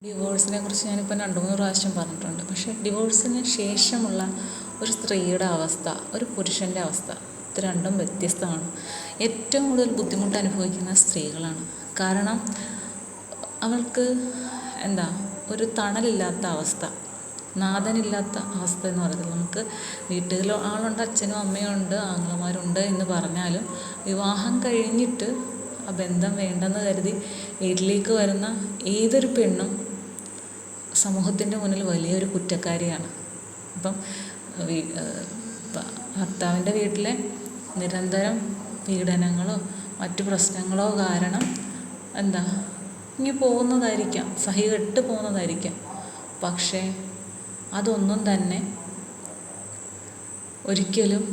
ഡിവോഴ്സിനെ കുറിച്ച് ഞാനിപ്പോൾ 2-3 പ്രാവശ്യം പറഞ്ഞിട്ടുണ്ട്. പക്ഷേ ഡിവോഴ്സിന് ശേഷമുള്ള ഒരു സ്ത്രീയുടെ അവസ്ഥ, ഒരു പുരുഷൻ്റെ അവസ്ഥ, ഇത് രണ്ടും വ്യത്യസ്തമാണ്. ഏറ്റവും കൂടുതൽ ബുദ്ധിമുട്ട് അനുഭവിക്കുന്ന സ്ത്രീകളാണ്. കാരണം അവൾക്ക് ഒരു തണലില്ലാത്ത അവസ്ഥ, നാഥനില്ലാത്ത അവസ്ഥ എന്ന് പറയുന്നത്. നമുക്ക് വീട്ടിൽ ആളുണ്ട്, അച്ഛനും അമ്മയും ഉണ്ട്, ആങ്ങളമാരുണ്ട് എന്ന് പറഞ്ഞാലും വിവാഹം കഴിഞ്ഞിട്ട് ആ ബന്ധം വേണ്ടെന്ന് കരുതി വീട്ടിലേക്ക് വരുന്ന ഏതൊരു പെണ്ണും സമൂഹത്തിൻ്റെ മുന്നിൽ വലിയൊരു കുറ്റക്കാരിയാണ്. അപ്പം ഭർത്താവിൻ്റെ വീട്ടിലെ നിരന്തരം പീഡനങ്ങളോ മറ്റു പ്രശ്നങ്ങളോ കാരണം ഇനി പോകുന്നതായിരിക്കാം, സഹികെട്ട് പോകുന്നതായിരിക്കാം. പക്ഷേ അതൊന്നും തന്നെ ഒരിക്കലും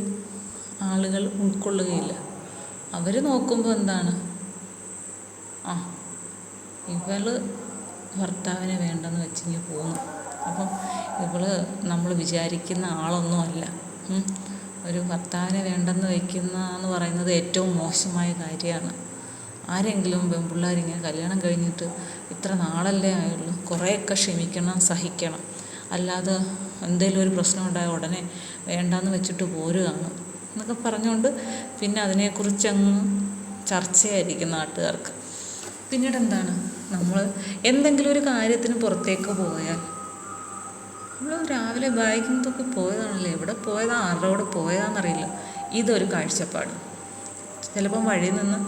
ആളുകൾ ഉൾക്കൊള്ളുകയില്ല. അവർ നോക്കുമ്പോൾ ഇവള് ഭർത്താവിനെ വേണ്ടെന്ന് വെച്ചിങ്ങ് പോകുന്നു. അപ്പം ഇവള് നമ്മൾ വിചാരിക്കുന്ന ആളൊന്നുമല്ല. ഒരു ഭർത്താവിനെ വേണ്ടെന്ന് വയ്ക്കുന്നതെന്ന് പറയുന്നത് ഏറ്റവും മോശമായ കാര്യമാണ്. ആരെങ്കിലും പെൺപിള്ളേരിങ്ങനെ കല്യാണം കഴിഞ്ഞിട്ട് ഇത്ര നാളല്ലേ ആയുള്ളൂ, കുറേയൊക്കെ ക്ഷമിക്കണം, സഹിക്കണം. അല്ലാതെ എന്തെങ്കിലും ഒരു പ്രശ്നം ഉണ്ടായ ഉടനെ വേണ്ടാന്ന് വെച്ചിട്ട് പോരുകയാണ് എന്നൊക്കെ പറഞ്ഞുകൊണ്ട് പിന്നെ അതിനെക്കുറിച്ചങ്ങ് ചർച്ചയായിരിക്കും നാട്ടുകാർക്ക്. പിന്നീട് നമ്മൾ എന്തെങ്കിലും ഒരു കാര്യത്തിന് പുറത്തേക്ക് പോയാൽ നമ്മൾ രാവിലെ ബാഗിങ് തൂക്കി പോയതാണല്ലോ, എവിടെ പോയതാ, ആരുടെ കൂടെ പോയതാണെന്നറിയില്ല. ഇതൊരു കാഴ്ചപ്പാട്. ചിലപ്പം വഴിയിൽ നിന്ന്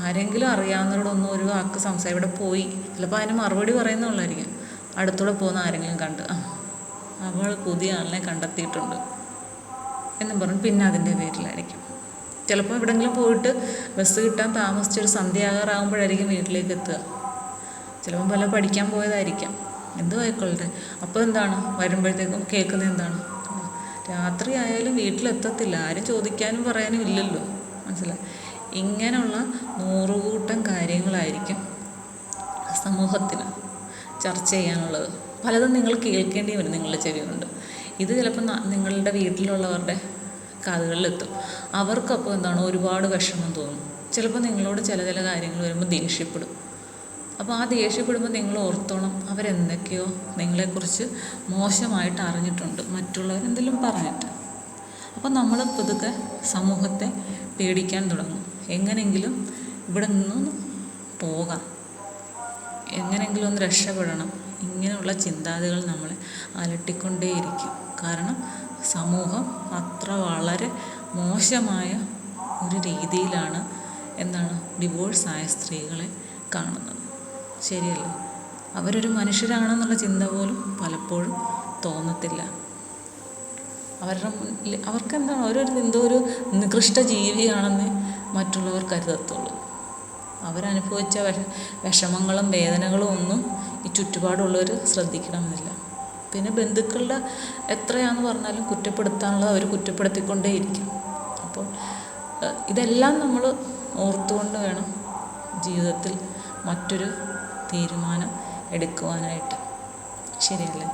ആരെങ്കിലും അറിയാവുന്നവരോടൊന്നും ഒരു വാക്ക് സംസാരം, ഇവിടെ പോയി, ചിലപ്പോൾ അതിന് മറുപടി പറയുന്നുള്ളായിരിക്കും. അടുത്തൂടെ പോകുന്ന ആരെങ്കിലും കണ്ട് അവൾ പുതിയ ആളിനെ കണ്ടെത്തിയിട്ടുണ്ട് എന്നും പറഞ്ഞ് പിന്നെ അതിൻ്റെ പേരിലായിരിക്കും. ചിലപ്പോൾ എവിടെയെങ്കിലും പോയിട്ട് ബസ് കിട്ടാൻ താമസിച്ചൊരു സന്ധ്യാകാറാകുമ്പോഴായിരിക്കും വീട്ടിലേക്ക് എത്തുക. ചിലപ്പം വല്ല പഠിക്കാൻ പോയതായിരിക്കാം, ആയിക്കൊള്ളട്ടെ. അപ്പോൾ വരുമ്പോഴത്തേക്കും കേൾക്കുന്നത് രാത്രി ആയാലും വീട്ടിലെത്തത്തില്ല, ആരും ചോദിക്കാനും പറയാനും ഇല്ലല്ലോ, മനസ്സിലായി. ഇങ്ങനെയുള്ള 100 കൂട്ടം കാര്യങ്ങളായിരിക്കും സമൂഹത്തിന് ചർച്ച ചെയ്യാനുള്ളത്. പലതും നിങ്ങൾ കേൾക്കേണ്ടി വരും നിങ്ങളുടെ ചെവി കൊണ്ട്. ഇത് ചിലപ്പോൾ നിങ്ങളുടെ വീട്ടിലുള്ളവരുടെ കാതുകളിലെത്തും. അവർക്കപ്പോൾ ഒരുപാട് വിഷമം തോന്നും. ചിലപ്പോൾ നിങ്ങളോട് ചില കാര്യങ്ങൾ വരുമ്പോൾ ദേഷ്യപ്പെടും. അപ്പോൾ ആ ദേഷ്യപ്പെടുമ്പോൾ നിങ്ങൾ ഓർത്തോണം, അവരെന്തൊക്കെയോ നിങ്ങളെക്കുറിച്ച് മോശമായിട്ട് അറിഞ്ഞിട്ടുണ്ട്, മറ്റുള്ളവരെന്തെങ്കിലും പറഞ്ഞിട്ട്. അപ്പോൾ നമ്മൾ പതുക്കെ സമൂഹത്തെ പേടിക്കാൻ തുടങ്ങും. എങ്ങനെയെങ്കിലും ഇവിടെ നിന്ന് പോകാം, എങ്ങനെയെങ്കിലും ഒന്ന് രക്ഷപ്പെടണം, ഇങ്ങനെയുള്ള ചിന്താഗതികൾ നമ്മളെ അലട്ടിക്കൊണ്ടേയിരിക്കും. കാരണം സമൂഹം അത്ര വളരെ മോശമായ ഒരു രീതിയിലാണ് ഡിവോഴ്സായ സ്ത്രീകളെ കാണുന്നത്. ശരിയല്ല, അവരൊരു മനുഷ്യരാണെന്നുള്ള ചിന്ത പോലും പലപ്പോഴും തോന്നത്തില്ല. അവർക്ക് ഒരു നികൃഷ്ട ജീവിയാണെന്ന് മറ്റുള്ളവർ കരുതത്തുള്ളൂ. അവരനുഭവിച്ച വിഷമങ്ങളും വേദനകളും ഒന്നും ഈ ചുറ്റുപാടുള്ളവർ ശ്രദ്ധിക്കണമെന്നില്ല. പിന്നെ ബന്ധുക്കളുടെ എത്രയാണെന്ന് പറഞ്ഞാലും കുറ്റപ്പെടുത്താനുള്ളത് അവർ കുറ്റപ്പെടുത്തിക്കൊണ്ടേയിരിക്കും. അപ്പോൾ ഇതെല്ലാം നമ്മൾ ഓർത്തുകൊണ്ട് വേണം ജീവിതത്തിൽ മറ്റൊരു തീരുമാനം എടുക്കുവാനായിട്ട്. ശരിയല്ലേ?